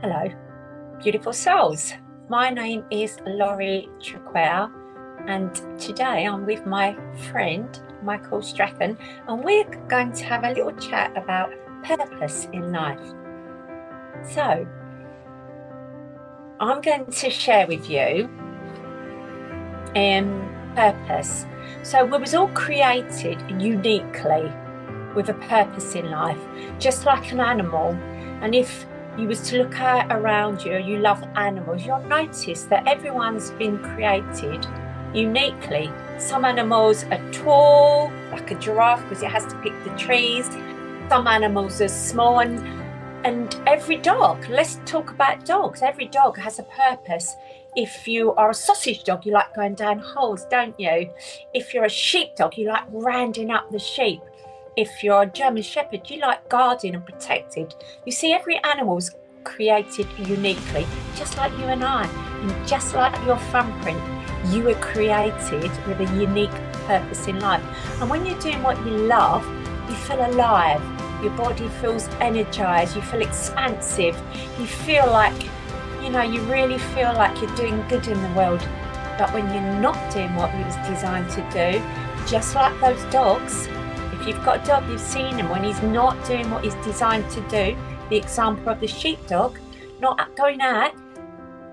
Hello, beautiful souls. My name is Laurie Traquair, and today I'm with my friend Michael Strachan, and we're going to have a little chat about purpose in life. So, I'm going to share with you purpose. So, we was all created uniquely with a purpose in life, just like an animal. And if you was to look at around you, you love animals, you'll notice that everyone's been created uniquely. Some animals are tall, like a giraffe, because it has to pick the trees. Some animals are small, and every dog, let's talk about dogs. Every dog has a purpose. If you are a sausage dog, you like going down holes, don't you? If you're a sheepdog, you like rounding up the sheep. If you're a German Shepherd, you like guarding and protected. You see, every animal's created uniquely, just like you and I, and just like your thumbprint, you were created with a unique purpose in life. And when you're doing what you love, you feel alive. Your body feels energized. You feel expansive. You feel like, you really feel like you're doing good in the world. But when you're not doing what you was designed to do, just like those dogs, if you've got a dog, you've seen him when he's not doing what he's designed to do. The example of the sheepdog, not going out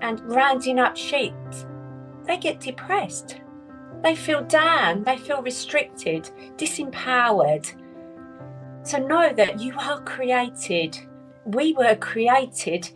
and rounding up sheep, they get depressed. They feel down, they feel restricted, disempowered. So know that you are created. We were created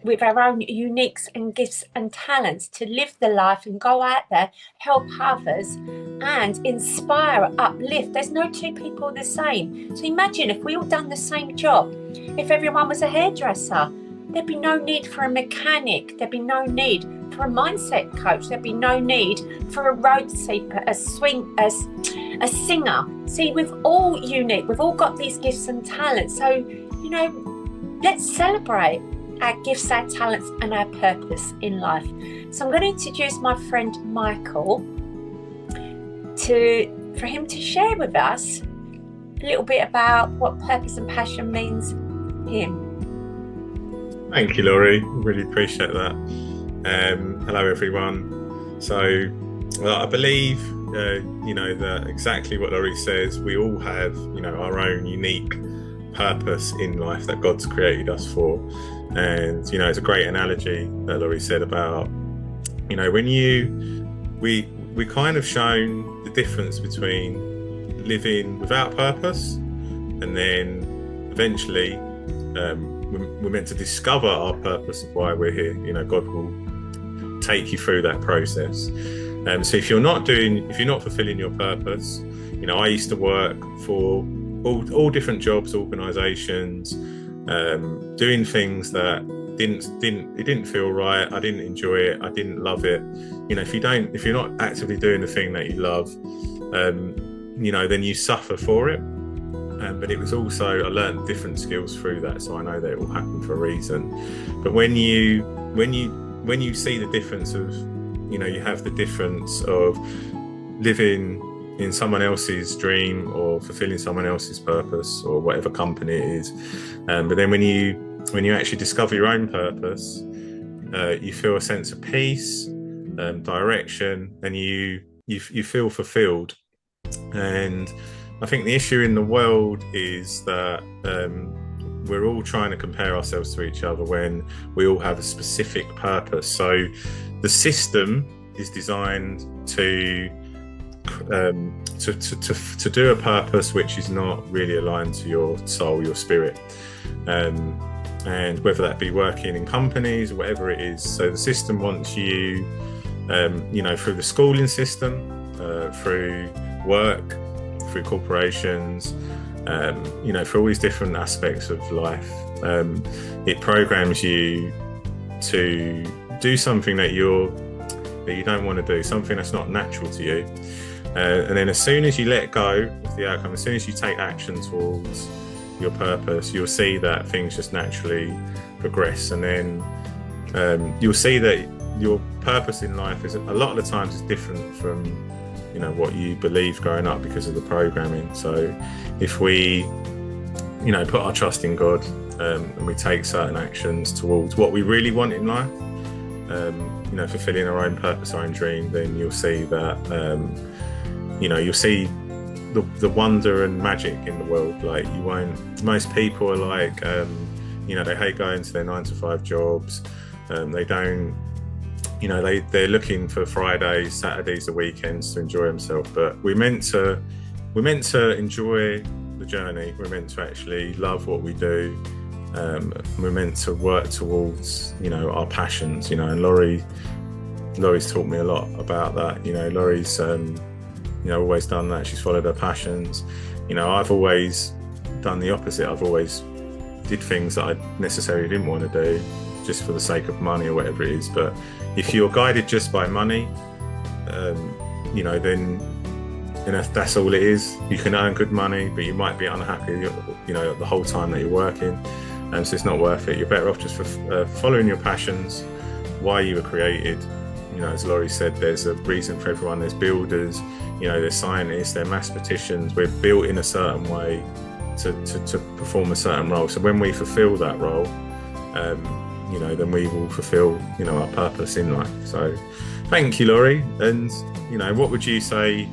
with our own uniques and gifts and talents to live the life and go out there, help others and inspire, uplift. There's no two people the same. So imagine if we all done the same job. If everyone was a hairdresser, there'd be no need for a mechanic. There'd be no need for a mindset coach. There'd be no need for a road sweeper, a singer. See, we're all unique. We've all got these gifts and talents. So, let's celebrate our gifts, our talents, and our purpose in life. So I'm going to introduce my friend Michael for him to share with us a little bit about what purpose and passion means to him. Thank you, Laurie. Really appreciate that. Hello, everyone. So, I believe, that exactly what Laurie says, we all have, our own unique purpose in life that God's created us for. And, it's a great analogy that Laurie said about, when we kind of shown the difference between living without purpose and then eventually we're meant to discover our purpose of why we're here. God will take you through that process. So if you're not fulfilling your purpose, I used to work for all different jobs, organisations, doing things that didn't feel right. I didn't enjoy it. I didn't love it. If you're not actively doing the thing that you love, then you suffer for it. But it was also, I learned different skills through that, so I know that it will happen for a reason. But when you see the difference of, you have the difference of living in someone else's dream or fulfilling someone else's purpose or whatever company it is, but then when you actually discover your own purpose, you feel a sense of peace, direction, and you feel fulfilled. And I think the issue in the world is that we're all trying to compare ourselves to each other when we all have a specific purpose. So the system is designed to do a purpose which is not really aligned to your soul, your spirit, and whether that be working in companies or whatever it is. So the system wants you, through the schooling system, through work, through corporations, for all these different aspects of life, it programs you to do something that you don't want to do, something that's not natural to you. And then as soon as you let go of the outcome, as soon as you take action towards your purpose, you'll see that things just naturally progress. And then you'll see that your purpose in life is a lot of the times is different from what you believed growing up because of the programming. So if we put our trust in God and we take certain actions towards what we really want in life, fulfilling our own purpose, our own dream, then you'll see that, you'll see the wonder and magic in the world. Like, you won't, most people are like, they hate going to their 9-to-5 jobs. They don't, they're looking for Fridays, Saturdays, the weekends to enjoy themselves. But we're meant to enjoy the journey. We're meant to actually love what we do. We're meant to work towards, our passions, and Laurie's taught me a lot about that. Laurie's, always done that. She's followed her passions. I've always done the opposite. I've always did things that I necessarily didn't want to do just for the sake of money or whatever it is. But if you're guided just by money, then if that's all it is, you can earn good money, but you might be unhappy, the whole time that you're working. So it's not worth it. You're better off just for following your passions, why you were created. As Laurie said, there's a reason for everyone. There's builders, there's scientists, there's mathematicians. We're built in a certain way to perform a certain role. So when we fulfill that role, then we will fulfill, our purpose in life. So thank you, Laurie. And, what would you say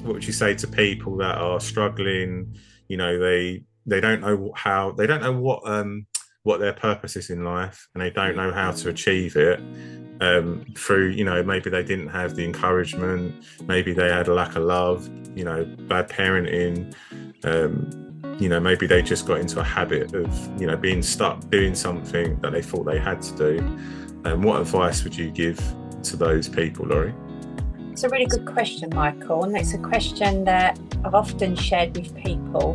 to people that are struggling? They don't know what their purpose is in life, and they don't know how to achieve it. Through, maybe they didn't have the encouragement, maybe they had a lack of love, bad parenting, maybe they just got into a habit of, being stuck doing something that they thought they had to do. What advice would you give to those people, Laurie? It's a really good question, Michael, and it's a question that I've often shared with people.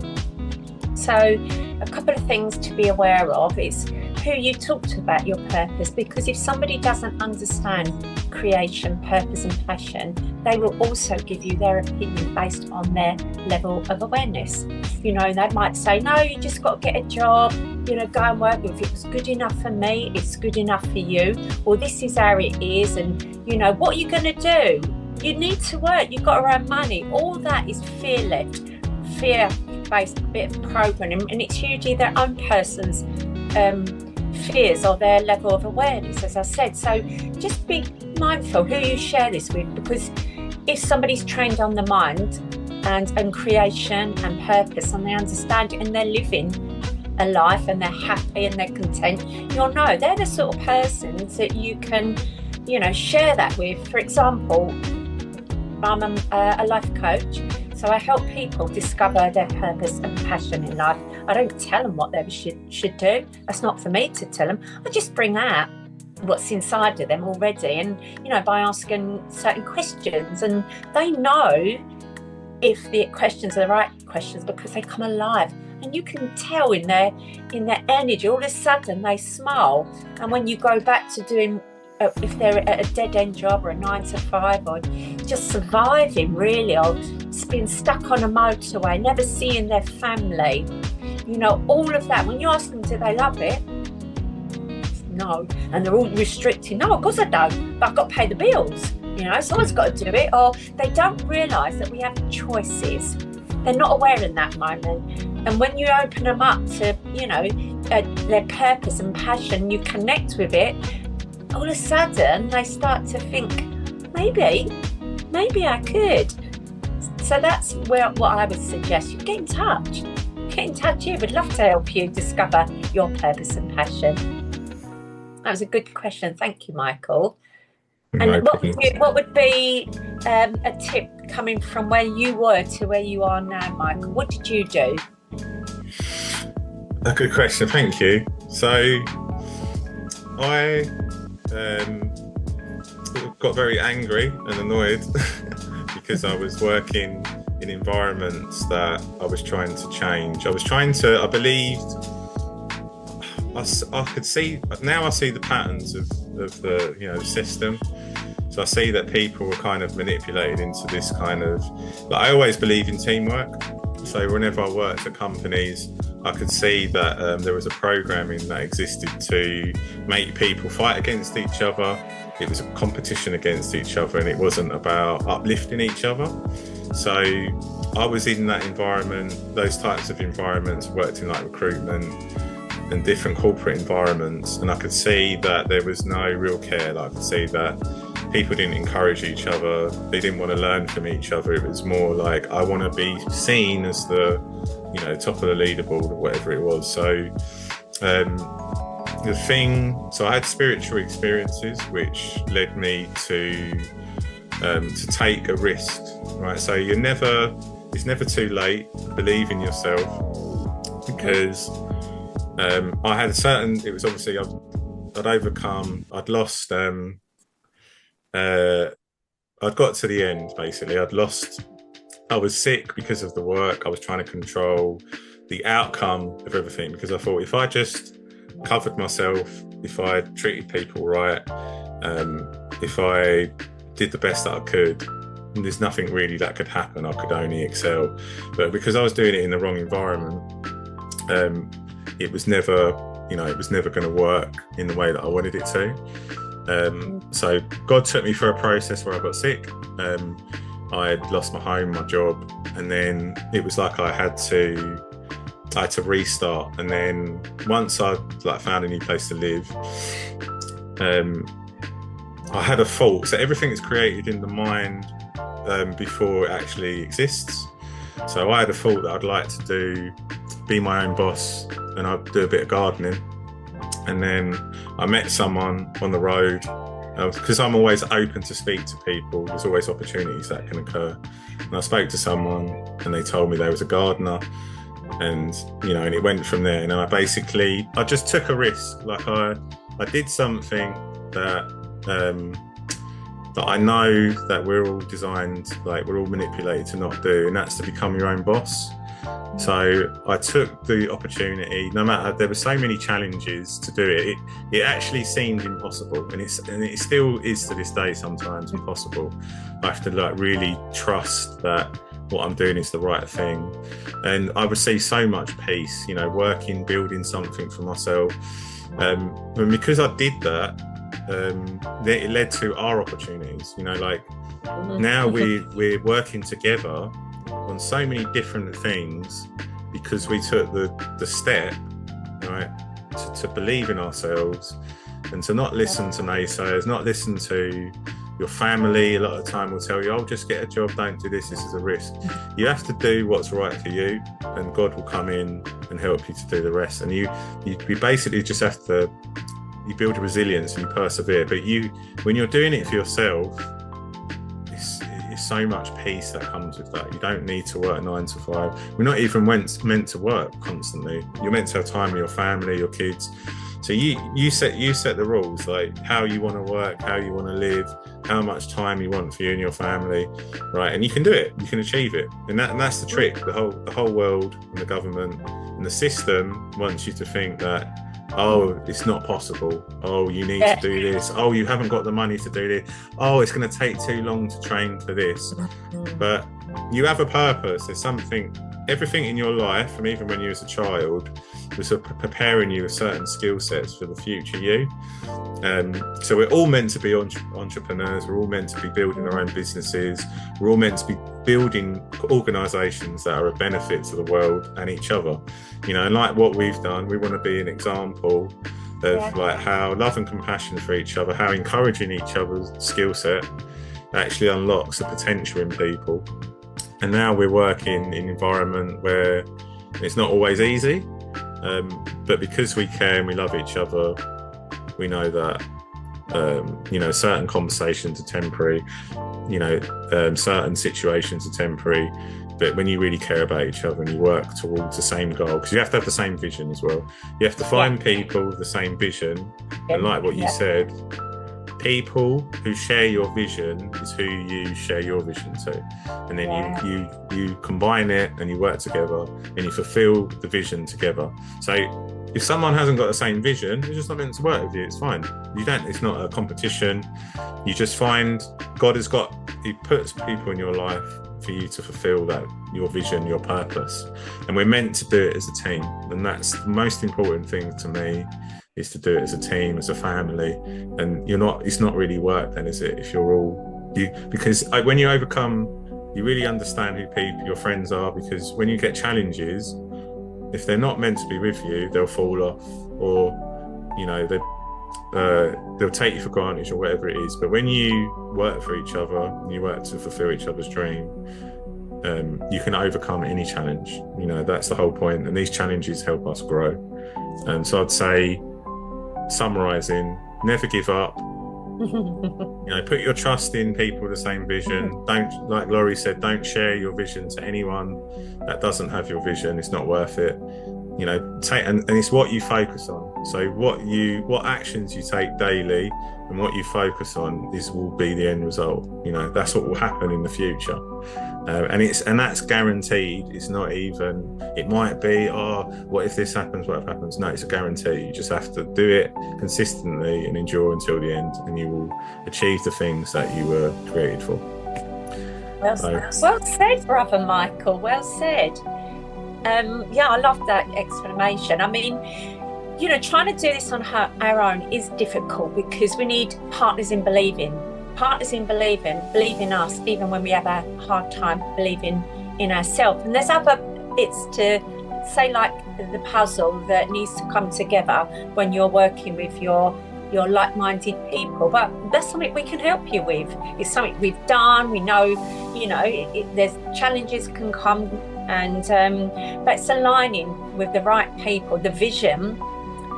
So a couple of things to be aware of is who you talk to about your purpose, because if somebody doesn't understand creation, purpose and passion, they will also give you their opinion based on their level of awareness. They might say, no, you just got to get a job, go and work. If it was good enough for me, it's good enough for you, or this is how it is, and what are you going to do? You need to work, you've got to earn money. All that is fear-led, fear-based bit of programming, and it's usually their own person's fears or their level of awareness, as I said. So just be mindful who you share this with, because if somebody's trained on the mind and creation and purpose, and they understand it and they're living a life and they're happy and they're content, you'll know they're the sort of persons that you can share that with. For example, I'm a life coach, so I help people discover their purpose and passion in life. I don't tell them what they should do. That's not for me to tell them. I just bring out what's inside of them already, and by asking certain questions, and they know if the questions are the right questions because they come alive, and you can tell in their energy. All of a sudden they smile, and when you go back to doing, if they're at a dead-end job or a 9-to-5 or just surviving really, or being stuck on a motorway, never seeing their family, all of that, when you ask them do they love it, no, and they're all restricting, no, of course I don't, but I've got to pay the bills, someone's got to do it. Or they don't realise that we have choices. They're not aware in that moment. And when you open them up to their purpose and passion, you connect with it, all of a sudden they start to think, maybe I could. So that's what I would suggest. You get in touch here. We'd love to help you discover your purpose and passion. That was a good question. Thank you, Michael. And what would be a tip coming from where you were to where you are now, Michael? What did you do? A good question, thank you. So I got very angry and annoyed because I was working in environments that I was trying to change. I believed, I could see, now I see the patterns of the, the system. So I see that people were kind of manipulated into this kind of, I always believe in teamwork. So whenever I worked at companies, I could see that there was a programming that existed to make people fight against each other. It was a competition against each other, and it wasn't about uplifting each other. So I was in that environment, those types of environments, worked in like recruitment, and different corporate environments, and I could see that there was no real care. Like, I could see that people didn't encourage each other, they didn't want to learn from each other. It was more like, I want to be seen as the, you know, top of the leaderboard or whatever it was. So so I had spiritual experiences which led me to take a risk, right? So it's never too late. Believe in yourself, because I had it was obviously I'd overcome, I'd lost, I'd got to the end, basically. I was sick because of the work. I was trying to control the outcome of everything, because I thought, if I just covered myself, if I treated people right, if I did the best that I could, there's nothing really that could happen. I could only excel. But because I was doing it in the wrong environment, it was never going to work in the way that I wanted it to. So God took me through a process where I got sick. I had lost my home, my job, and then it was like I had to restart. And then once I found a new place to live, I had a thought. So everything is created in the mind before it actually exists. So I had a thought that I'd like to be my own boss, and I'd do a bit of gardening. And then I met someone on the road, because I'm always open to speak to people. There's always opportunities that can occur. And I spoke to someone, and they told me there was a gardener, and and it went from there. And I just took a risk. Like, I did something that I know that we're all designed, like, we're all manipulated to not do, and that's to become your own boss. So I took the opportunity. No matter, there were so many challenges to do it. It actually seemed impossible, and it still is to this day sometimes impossible. I have to really trust that what I'm doing is the right thing, and I received so much peace. Working, building something for myself, and because I did that, it led to our opportunities. Now we're working together on so many different things, because we took the step, right, to believe in ourselves, and to not listen to naysayers, not listen to your family. A lot of the time will tell you, just get a job, don't do this is a risk. You have to do what's right for you, and God will come in and help you to do the rest. And you basically just have to, you build a resilience and you persevere. But when you're doing it for yourself, it's so much peace that comes with that. You don't need to work 9 to 5. We're not even meant to work constantly. You're meant to have time with your family, your kids. So you set the rules, like how you want to work, how you want to live, how much time you want for you and your family, right? And you can do it. You can achieve it. And that's the trick. The whole world and the government and the system wants you to think that, it's not possible. You need to do this. You haven't got the money to do this. It's going to take too long to train for this. But you have a purpose. There's something, everything in your life, from even when you was a child, was preparing you with certain skill sets for the future you. So we're all meant to be entrepreneurs. We're all meant to be building our own businesses. We're all meant to be building organisations that are a benefit to the world and each other. And like what we've done, we want to be an example of like how love and compassion for each other, how encouraging each other's skill set actually unlocks the potential in people. And now we're working in an environment where it's not always easy, but because we care and we love each other, we know that certain conversations are temporary, certain situations are temporary. But when you really care about each other and you work towards the same goal, because you have to have the same vision as well. You have to find people with the same vision. And like what you said, people who share your vision is who you share your vision to. And then you combine it and you work together and you fulfill the vision together. So if someone hasn't got the same vision, they're just not meant to work with you. It's fine. It's not a competition. You just find he puts people in your life for you to fulfill your vision, your purpose. And we're meant to do it as a team. And that's the most important thing to me, is to do it as a team, as a family. And it's not really work then, is it? If you're all because when you overcome, you really understand who your friends are, because when you get challenges, if they're not meant to be with you, they'll fall off, or they'll take you for granted or whatever it is. But when you work for each other and you work to fulfill each other's dream, you can overcome any challenge. That's the whole point, and these challenges help us grow. So I'd say, summarizing, never give up. Put your trust in people with the same vision. Don't, like Laurie said, don't share your vision to anyone that doesn't have your vision. It's not worth it. And it's what you focus on. So what actions you take daily and what you focus on will be the end result. That's what will happen in the future. And that's guaranteed. It's not even, it might be, what if this happens, what if happens? No, it's a guarantee. You just have to do it consistently and endure until the end, and you will achieve the things that you were created for. Well said, Brother Michael, well said. I love that explanation. I mean, trying to do this on our own is difficult, because we need partners in believing believe in us, even when we have a hard time believing in ourselves. And there's other bits to say, like the puzzle that needs to come together when you're working with your like-minded people. But that's something we can help you with. It's something we've done. We know, there's challenges can come, and but it's aligning with the right people, the vision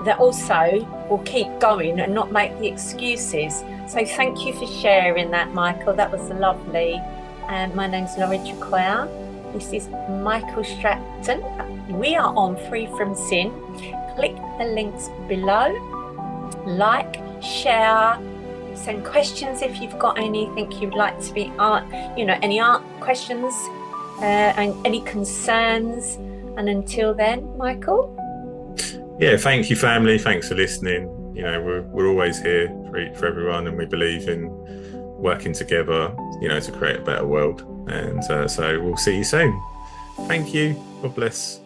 that also will keep going and not make the excuses. So thank you for sharing that, Michael. That was lovely. My name's Laurie Traquair. This is Michael Strachan. We are on Freefromsin. Click the links below. Like, share, send questions if you've got anything you'd like to be any art questions and any concerns. And until then, Michael. Yeah, thank you, family. Thanks for listening. We're always here for everyone, and we believe in working together, to create a better world. And so we'll see you soon. Thank you. God bless.